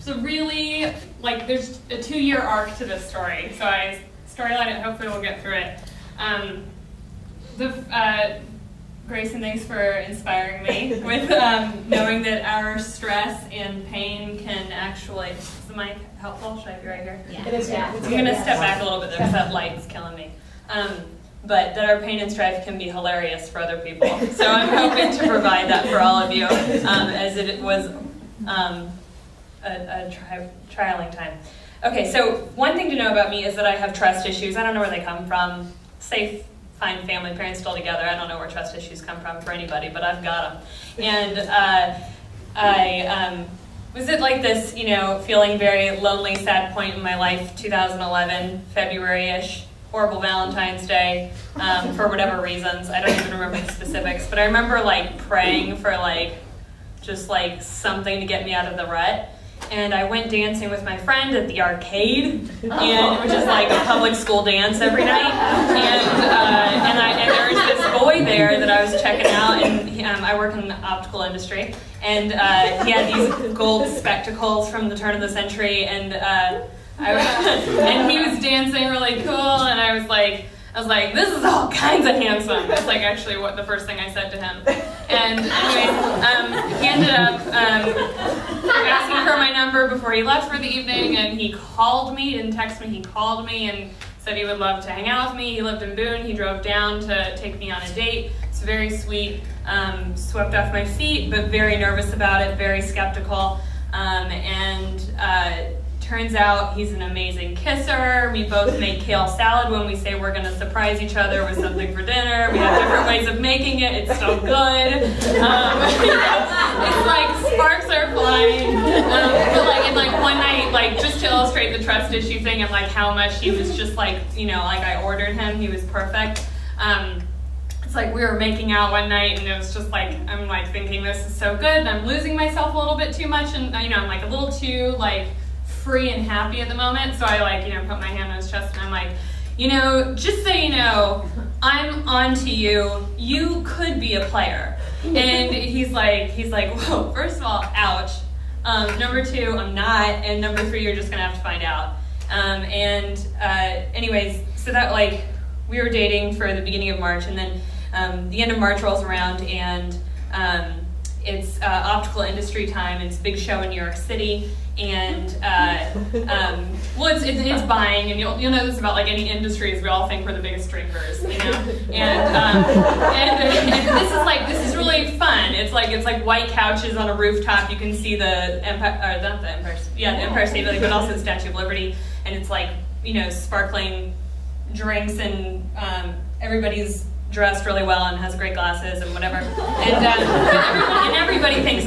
So really, like, there's a 2-year arc to this story. So I storyline it. Hopefully, we'll get through it. Grayson, thanks for inspiring me with knowing that our stress and pain can actually. Is the mic helpful? Should I be right here? Yeah. It is. Yeah. I'm going to step back a little bit there because that light's killing me. But that our pain and strife can be hilarious for other people. So I'm hoping to provide that for all of you, as it was a trialing time. Okay, so one thing to know about me is that I have trust issues. I don't know where they come from. Safe, fine family, parents still together. I don't know where trust issues come from for anybody, but I've got them. And I was at like this, feeling very lonely, sad point in my life, 2011, February-ish. Horrible Valentine's Day, for whatever reasons. I don't even remember the specifics, but I remember like praying for just something to get me out of the rut. And I went dancing with my friend at the arcade, which is like a public school dance every night. And there was this boy there that I was checking out, and I work in the optical industry, and he had these gold spectacles from the turn of the century, and he was dancing really cool, and I was like, this is all kinds of handsome. That's like actually what the first thing I said to him. And anyway, he ended up asking for my number before he left for the evening, and he called me, didn't text me, he called me and said he would love to hang out with me. He lived in Boone. He drove down to take me on a date. It's very sweet. Swept off my feet, but very nervous about it, very skeptical. Turns out he's an amazing kisser. We both make kale salad when we say we're going to surprise each other with something for dinner. We have different ways of making it. It's so good. It's like sparks are flying. But one night, just to illustrate the trust issue thing and how much he was just I ordered him. He was perfect. It's like we were making out one night, and it was just I'm thinking this is so good, and I'm losing myself a little bit too much, and I'm a little too free and happy at the moment. So I put my hand on his chest, and I'm like, just so you know, I'm onto you. You could be a player. And he's like, whoa, first of all, ouch. Number 2, I'm not. And number 3, you're just gonna have to find out. Anyways, so that we were dating for the beginning of March, and then the end of March rolls around, and it's optical industry time. It's a big show in New York City. And it's buying, and you'll know this about any industries. We all think we're the biggest drinkers, And this is really fun. It's like white couches on a rooftop. You can see the Empire State Building, but also the Statue of Liberty. And it's sparkling drinks, and everybody's dressed really well and has great glasses and whatever. And everybody thinks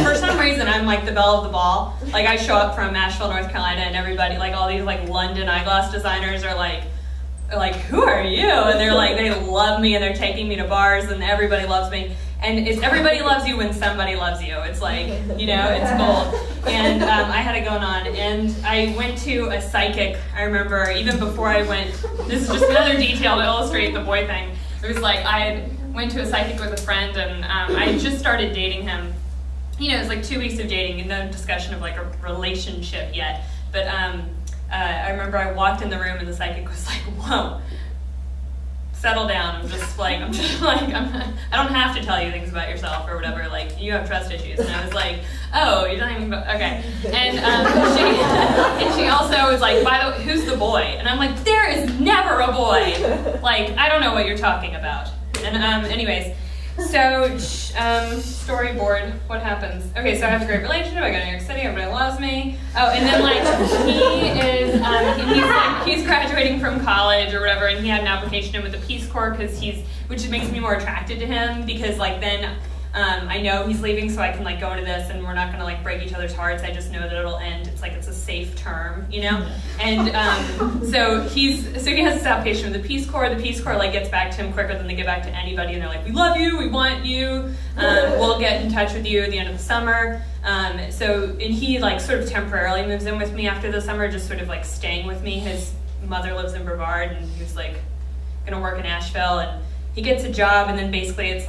for some reason, I'm the belle of the ball. I show up from Asheville, North Carolina, and everybody, all these London eyeglass designers are who are you? And they're they love me, and they're taking me to bars, and everybody loves me. And it's everybody loves you when somebody loves you. It's it's gold. And I had it going on, and I went to a psychic. I remember even before I went, this is just another detail to illustrate the boy thing. It was I went to a psychic with a friend, and I had just started dating him. It was 2 weeks of dating, and no discussion of a relationship yet. But I remember I walked in the room, and the psychic was whoa, settle down. I don't have to tell you things about yourself or whatever. You have trust issues. And I was oh, you're not even, okay. And she also was by the way, who's the boy? And I'm there is never a boy. I don't know what you're talking about. And anyways, so storyboard, what happens? Okay, so I have a great relationship. I go to New York City. Everybody loves me. Oh, and then he's graduating from college or whatever, and he had an application in with the Peace Corps which makes me more attracted to him because then I know he's leaving, so I can go into this, and we're not gonna break each other's hearts. I just know that it'll end. It's it's a safe term, And so he has this application with the Peace Corps. The Peace Corps gets back to him quicker than they get back to anybody, and they're we love you, we want you. We'll get in touch with you at the end of the summer. And he sort of temporarily moves in with me after the summer, just sort of staying with me. His mother lives in Brevard, and he was gonna work in Asheville, and he gets a job, and then basically it's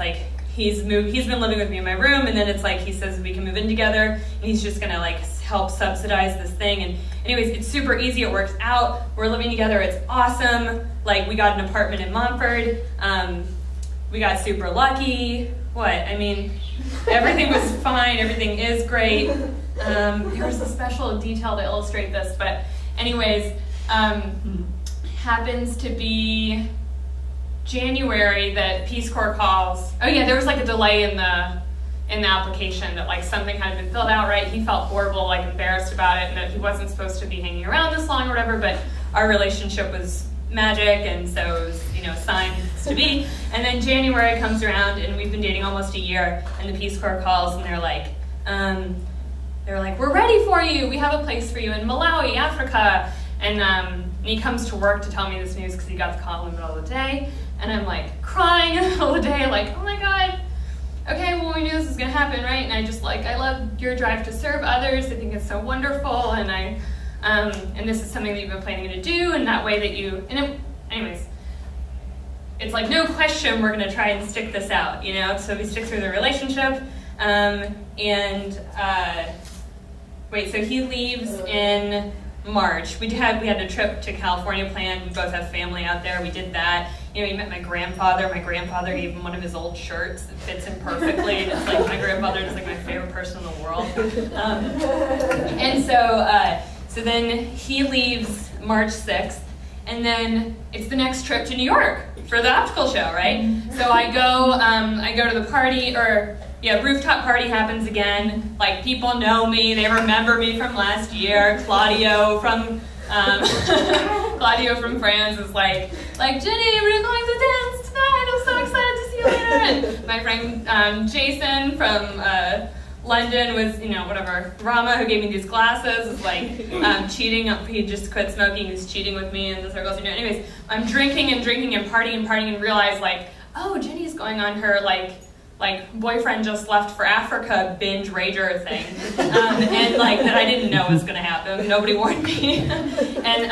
he's been living with me in my room, and then it's like he says we can move in together, and he's just gonna like help subsidize this thing. And anyways, it's super easy, it works out, we're living together, it's awesome. Like, we got an apartment in Montford, we got super lucky. What? I mean, everything was fine, everything is great. There was a special detail to illustrate this, but anyways, happens to be January that Peace Corps calls. Oh yeah, there was like a delay in the application, that like something hadn't been filled out right. He felt horrible, like embarrassed about it, and that he wasn't supposed to be hanging around this long or whatever, but our relationship was magic, and so it was, you know, signs to be. And then January comes around, and we've been dating almost a year, and the Peace Corps calls, and they're like, we're ready for you. We have a place for you in Malawi, Africa. And he comes to work to tell me this news because he got the call in the middle of the day. And I'm like crying in the middle of the day, like, oh my God. Okay, well, we knew this was gonna happen, right? And I just like, I love your drive to serve others. I think it's so wonderful. And and this is something that you've been planning to do, and that way that you, anyways, it's like, no question, we're gonna try and stick this out, you know? So we stick through the relationship. So he leaves in March. We had a trip to California planned. We both have family out there. We did that. You know, he met my grandfather. My grandfather gave him one of his old shirts that fits him perfectly. It's like, my grandfather is like my favorite person in the world. So then he leaves March 6th, and then it's the next trip to New York for the Optical show, right? So I go to the party, rooftop party happens again. Like, people know me, they remember me from last year. Claudio from France is like, Jenny, we're going to dance tonight. I'm so excited to see you later. And my friend Jason from London was, Rama, who gave me these glasses, is like cheating. He just quit smoking. He was cheating with me in the circles. Anyways, I'm drinking and partying and realize, like, oh, Jenny's going on her like boyfriend just left for Africa binge rager thing, and like that I didn't know was gonna happen. Nobody warned me. and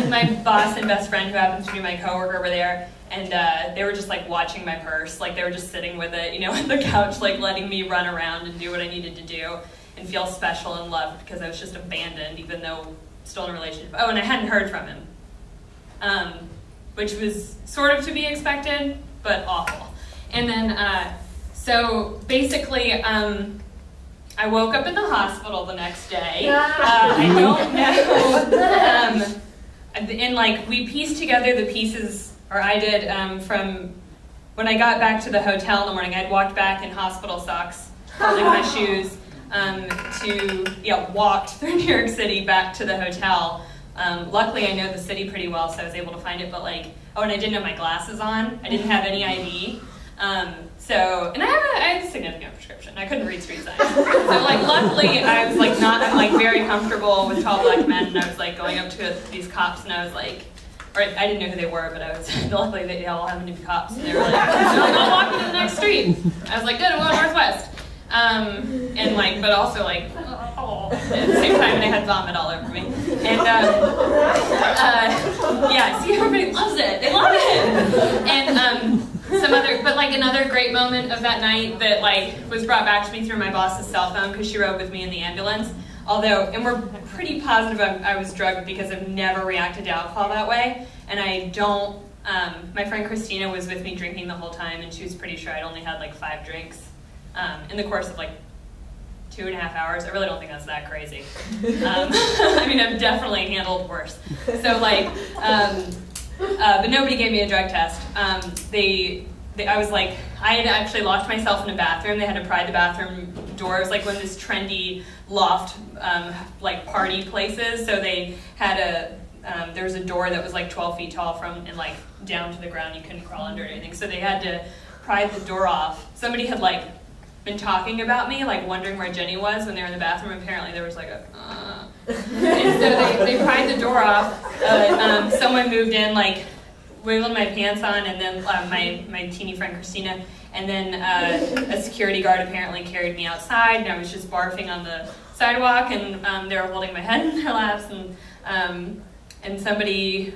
my boss and best friend, who happens to be my coworker, were there, and they were just like watching my purse, like they were just sitting with it, on the couch, like letting me run around and do what I needed to do and feel special and loved because I was just abandoned, even though still in a relationship. Oh, and I hadn't heard from him, which was sort of to be expected, but awful. And then, so basically, I woke up in the hospital the next day. I don't know. And like, we pieced together the pieces, or I did, from when I got back to the hotel in the morning. I'd walked back in hospital socks, holding my shoes, walked through New York City back to the hotel. Luckily, I know the city pretty well, so I was able to find it, but like, oh, and I didn't have my glasses on. I didn't have any ID. And I have a significant prescription. I couldn't read street signs. So like, luckily, I'm like very comfortable with tall black men, and I was like going up to these cops, and I was like, or I didn't know who they were, but luckily they all happened to be cops, and they were like, I'll walk into the next street. I was like, good, I'm going northwest. But also like, oh, at the same time, and I had vomit all over me. And see, everybody loves it. They love it. And another great moment of that night that like was brought back to me through my boss's cell phone, because she rode with me in the ambulance. And we're pretty positive I was drugged because I've never reacted to alcohol that way, and I don't. My friend Christina was with me drinking the whole time, and she was pretty sure I'd only had like 5 drinks in the course of like 2.5 hours. I really don't think that's that crazy. I mean, I've definitely handled worse. So like, but nobody gave me a drug test. I was like, I had actually locked myself in a bathroom. They had to pry the bathroom door. It was like one of these trendy loft, like party places. So they had there was a door that was like 12 feet tall and like down to the ground. You couldn't crawl under or anything. So they had to pry the door off. Somebody had like been talking about me, like wondering where Jenny was when they were in the bathroom. Apparently there was like and so they pried the door off. Someone moved in, like wiggled my pants on, and then my teeny friend Christina, and then a security guard apparently carried me outside, and I was just barfing on the sidewalk, and they were holding my head in their laps, and somebody,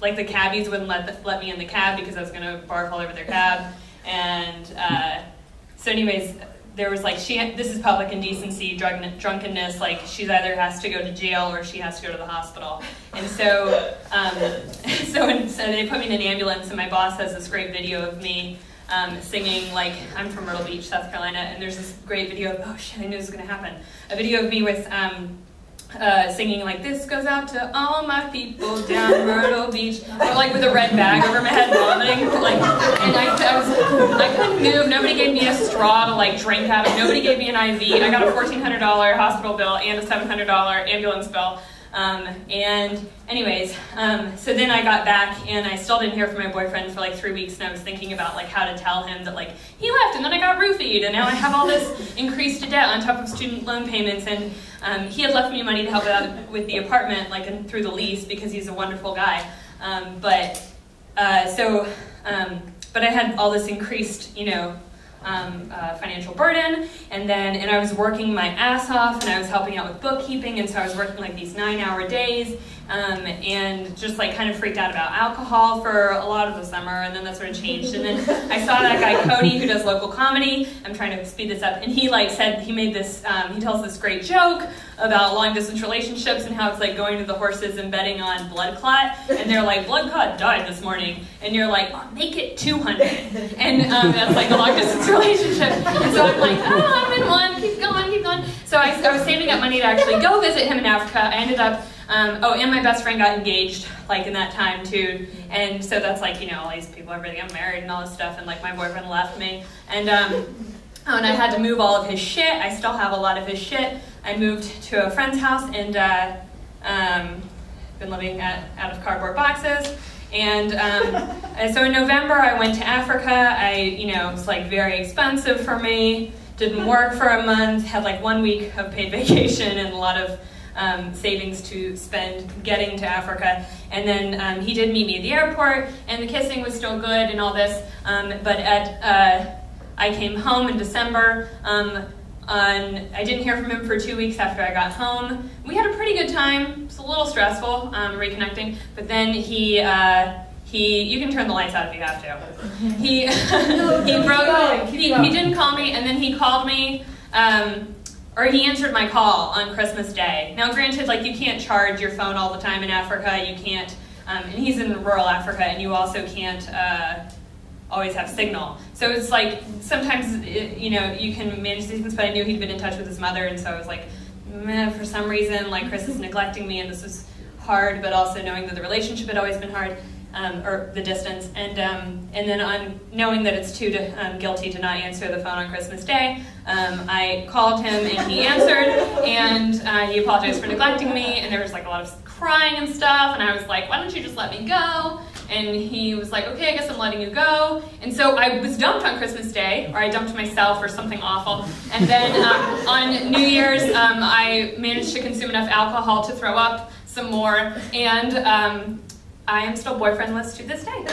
like the cabbies wouldn't let me in the cab because I was going to barf all over their cab. And so anyways, there was like, this is public indecency, drunkenness, like she either has to go to jail or she has to go to the hospital. And so, so they put me in an ambulance, and my boss has this great video of me singing, like, I'm from Myrtle Beach, South Carolina, and there's this great video of, oh shit, I knew this was gonna happen. A video of me with singing like, this goes out to all my people down Myrtle Beach, but like with a red bag over my head, vomiting, like, and I couldn't move. Nobody gave me a straw to like drink out of. Nobody gave me an IV. I got a $1,400 hospital bill and a $700 ambulance bill. And anyways, so then I got back, and I still didn't hear from my boyfriend for like 3 weeks, and I was thinking about like how to tell him that like he left, and then I got roofied, and now I have all this increased debt on top of student loan payments, and he had left me money to help out with the apartment, like through the lease, because he's a wonderful guy. But I had all this increased, you know, financial burden, and I was working my ass off, and I was helping out with bookkeeping, and so I was working like these 9-hour days, and just like kind of freaked out about alcohol for a lot of the summer, and then that sort of changed. And then I saw that guy Cody, who does local comedy. I'm trying to speed this up, and he like said, he made this, he tells this great joke about long distance relationships and how it's like going to the horses and betting on blood clot, and they're like, blood clot died this morning, and you're like, oh, make it 200, and that's like a long distance relationship. And so I'm like, oh, I'm in one, keep going, keep going. So I was saving up money to actually go visit him in Africa. I ended up, and my best friend got engaged like in that time too, and so that's like, you know, all these people, everything, I'm married and all this stuff, and like my boyfriend left me, and I had to move all of his shit. I still have a lot of his shit. I moved to a friend's house, and been living out of cardboard boxes. And so in November, I went to Africa. It was like very expensive for me. Didn't work for a month. Had like 1 week of paid vacation and a lot of savings to spend getting to Africa. And then he did meet me at the airport, and the kissing was still good and all this. But I came home in December. I didn't hear from him for 2 weeks after I got home. We had a pretty good time. It was a little stressful, reconnecting, but then he you can turn the lights out if you have to. He didn't call me, and then he called me, or he answered my call on Christmas Day. Now granted, like, you can't charge your phone all the time in Africa, you can't, and he's in rural Africa, and you also can't always have signal. So it's like, sometimes, you can manage these things, but I knew he'd been in touch with his mother, and so I was like, meh, for some reason, like, Chris is neglecting me, and this was hard, but also knowing that the relationship had always been hard, or the distance, and then on knowing that it's too guilty to not answer the phone on Christmas Day, I called him, and he answered, and he apologized for neglecting me, and there was like a lot of crying and stuff, and I was like, why don't you just let me go? And he was like, okay, I guess I'm letting you go. And so I was dumped on Christmas Day, or I dumped myself or something awful. And then on New Year's, I managed to consume enough alcohol to throw up some more. And I am still boyfriendless to this day.